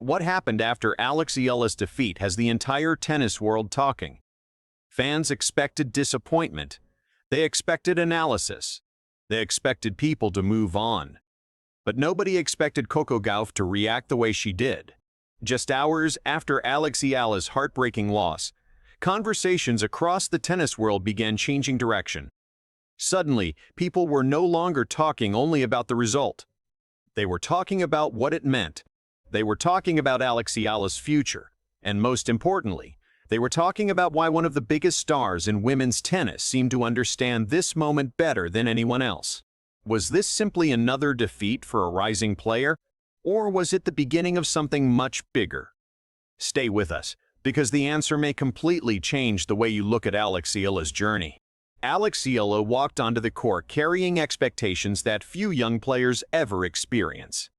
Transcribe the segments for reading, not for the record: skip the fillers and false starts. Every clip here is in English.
what happened after Alex Eala's defeat has the entire tennis world talking. Fans expected disappointment. They expected analysis. They expected people to move on. But nobody expected Coco Gauff to react the way she did. Just hours after Alex Eala's heartbreaking loss, conversations across the tennis world began changing direction. Suddenly, people were no longer talking only about the result. They were talking about what it meant. They were talking about Alex Eala's future. And most importantly, they were talking about why one of the biggest stars in women's tennis seemed to understand this moment better than anyone else. Was this simply another defeat for a rising player, or was it the beginning of something much bigger? Stay with us, because the answer may completely change the way you look at Alex Eala's journey. Alex Eala walked onto the court carrying expectations that few young players ever experience.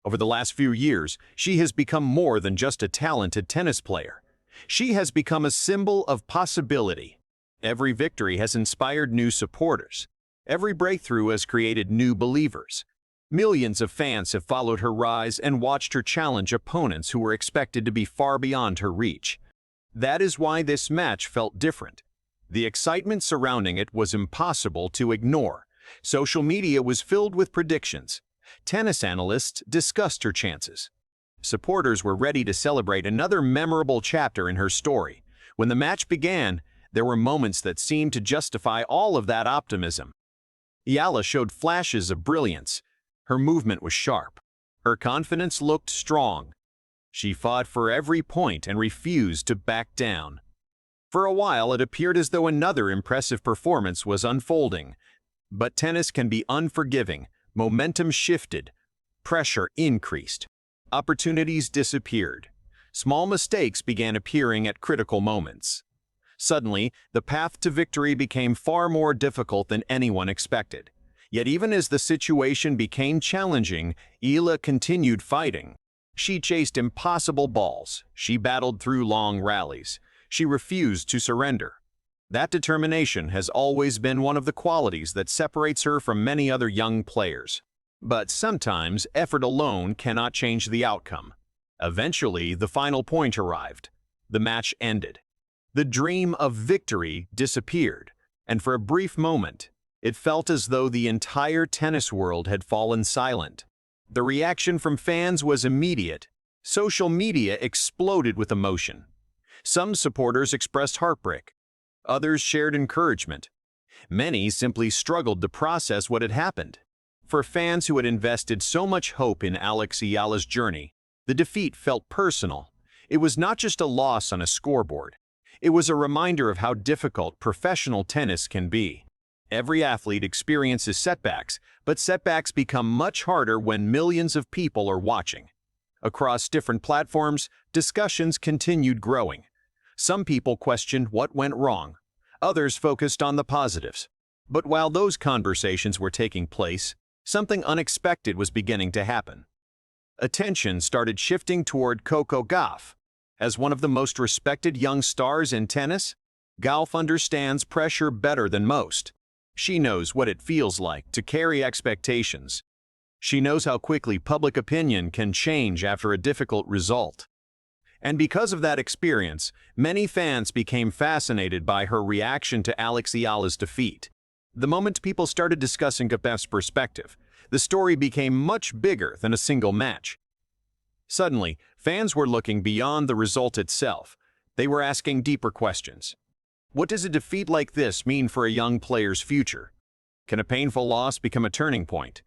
Over the last few years, she has become more than just a talented tennis player. She has become a symbol of possibility. Every victory has inspired new supporters. Every breakthrough has created new believers. Millions of fans have followed her rise and watched her challenge opponents who were expected to be far beyond her reach. That is why this match felt different. The excitement surrounding it was impossible to ignore. Social media was filled with predictions. Tennis analysts discussed her chances. Supporters were ready to celebrate another memorable chapter in her story. When the match began, there were moments that seemed to justify all of that optimism. Eala showed flashes of brilliance. Her movement was sharp. Her confidence looked strong. She fought for every point and refused to back down. For a while, it appeared as though another impressive performance was unfolding. But tennis can be unforgiving. Momentum shifted. Pressure increased. Opportunities disappeared. Small mistakes began appearing at critical moments. Suddenly, the path to victory became far more difficult than anyone expected. Yet even as the situation became challenging, Eala continued fighting. She chased impossible balls. She battled through long rallies. She refused to surrender. That determination has always been one of the qualities that separates her from many other young players. But sometimes effort alone cannot change the outcome. Eventually, the final point arrived. The match ended. The dream of victory disappeared, and for a brief moment, it felt as though the entire tennis world had fallen silent. The reaction from fans was immediate. Social media exploded with emotion. Some supporters expressed heartbreak. Others shared encouragement. Many simply struggled to process what had happened. For fans who had invested so much hope in Alex Eala's journey, the defeat felt personal. It was not just a loss on a scoreboard. It was a reminder of how difficult professional tennis can be. Every athlete experiences setbacks, but setbacks become much harder when millions of people are watching. Across different platforms, discussions continued growing. Some people questioned what went wrong. Others focused on the positives. But while those conversations were taking place, something unexpected was beginning to happen. Attention started shifting toward Coco Gauff. As one of the most respected young stars in tennis, Gauff understands pressure better than most. She knows what it feels like to carry expectations. She knows how quickly public opinion can change after a difficult result. And because of that experience, many fans became fascinated by her reaction to Alex Eala's defeat. The moment people started discussing Gauff's perspective, the story became much bigger than a single match. Suddenly, fans were looking beyond the result itself. They were asking deeper questions. What does a defeat like this mean for a young player's future? Can a painful loss become a turning point?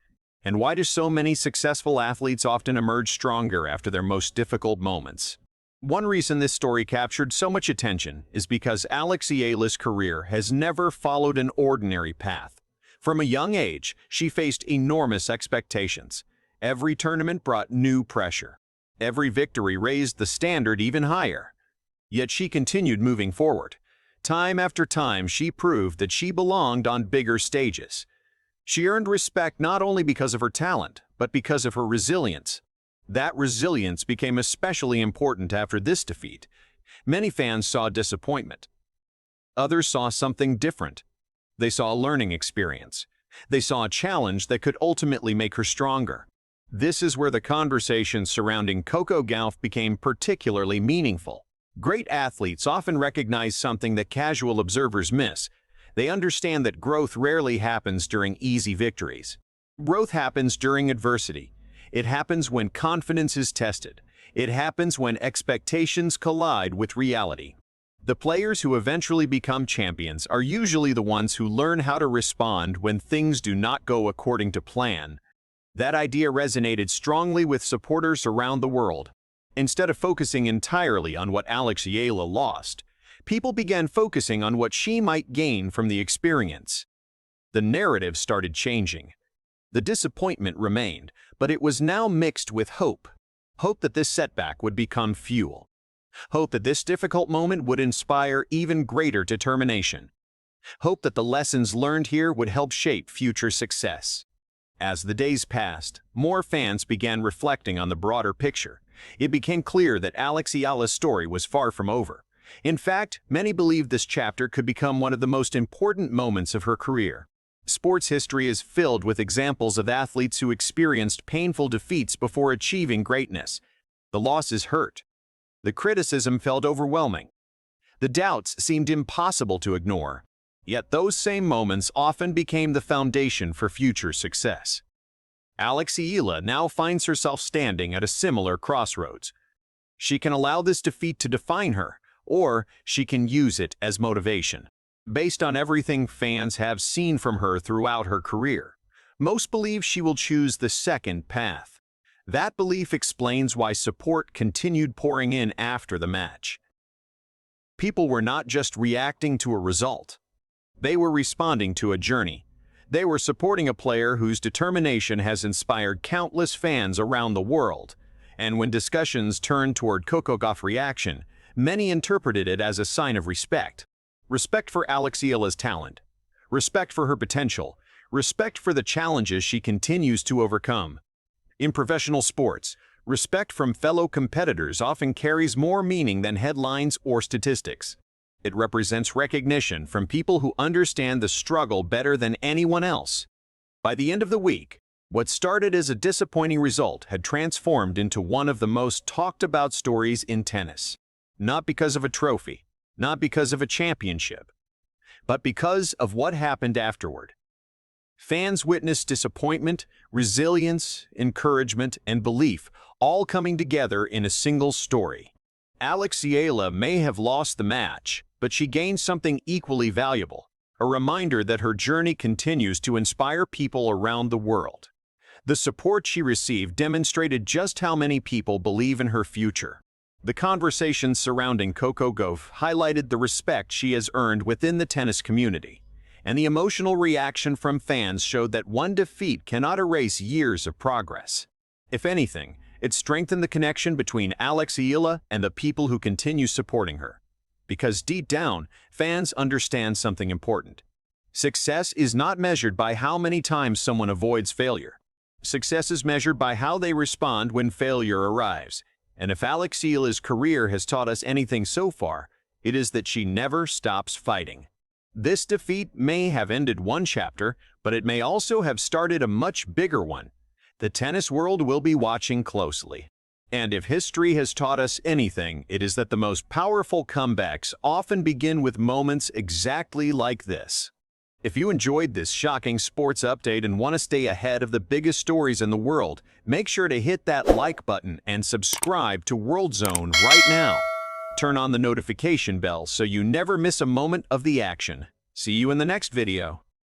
And why do so many successful athletes often emerge stronger after their most difficult moments? One reason this story captured so much attention is because Alex Eala's career has never followed an ordinary path. From a young age, she faced enormous expectations. Every tournament brought new pressure. Every victory raised the standard even higher. Yet she continued moving forward. Time after time, she proved that she belonged on bigger stages. She earned respect not only because of her talent, but because of her resilience. That resilience became especially important after this defeat. Many fans saw disappointment. Others saw something different. They saw a learning experience. They saw a challenge that could ultimately make her stronger. This is where the conversation surrounding Coco Gauff became particularly meaningful. Great athletes often recognize something that casual observers miss. They understand that growth rarely happens during easy victories. Growth happens during adversity. It happens when confidence is tested. It happens when expectations collide with reality. The players who eventually become champions are usually the ones who learn how to respond when things do not go according to plan. That idea resonated strongly with supporters around the world. Instead of focusing entirely on what Alex Eala lost, people began focusing on what she might gain from the experience. The narrative started changing. The disappointment remained, but it was now mixed with hope. Hope that this setback would become fuel. Hope that this difficult moment would inspire even greater determination. Hope that the lessons learned here would help shape future success. As the days passed, more fans began reflecting on the broader picture. It became clear that Alex Eala's story was far from over. In fact, many believed this chapter could become one of the most important moments of her career. Sports history is filled with examples of athletes who experienced painful defeats before achieving greatness. The losses hurt. The criticism felt overwhelming. The doubts seemed impossible to ignore. Yet those same moments often became the foundation for future success. Alex Eala now finds herself standing at a similar crossroads. She can allow this defeat to define her, or she can use it as motivation. Based on everything fans have seen from her throughout her career, most believe she will choose the second path. That belief explains why support continued pouring in after the match. People were not just reacting to a result. They were responding to a journey. They were supporting a player whose determination has inspired countless fans around the world. And when discussions turned toward Coco Gauff's reaction, many interpreted it as a sign of respect. Respect for Alex Eala's talent. Respect for her potential. Respect for the challenges she continues to overcome. In professional sports, respect from fellow competitors often carries more meaning than headlines or statistics. It represents recognition from people who understand the struggle better than anyone else. By the end of the week, what started as a disappointing result had transformed into one of the most talked about stories in tennis. Not because of a trophy, not because of a championship, but because of what happened afterward. Fans witnessed disappointment, resilience, encouragement, and belief all coming together in a single story. Alex Eala may have lost the match, but she gained something equally valuable, a reminder that her journey continues to inspire people around the world. The support she received demonstrated just how many people believe in her future. The conversations surrounding Coco Gauff highlighted the respect she has earned within the tennis community, and the emotional reaction from fans showed that one defeat cannot erase years of progress. If anything, it strengthened the connection between Alex Eala and the people who continue supporting her. Because deep down, fans understand something important. Success is not measured by how many times someone avoids failure. Success is measured by how they respond when failure arrives. And if Alex Eala's career has taught us anything so far, it is that she never stops fighting. This defeat may have ended one chapter, but it may also have started a much bigger one. The tennis world will be watching closely. And if history has taught us anything, it is that the most powerful comebacks often begin with moments exactly like this. If you enjoyed this shocking sports update and want to stay ahead of the biggest stories in the world, make sure to hit that like button and subscribe to World Zone right now. Turn on the notification bell so you never miss a moment of the action. See you in the next video.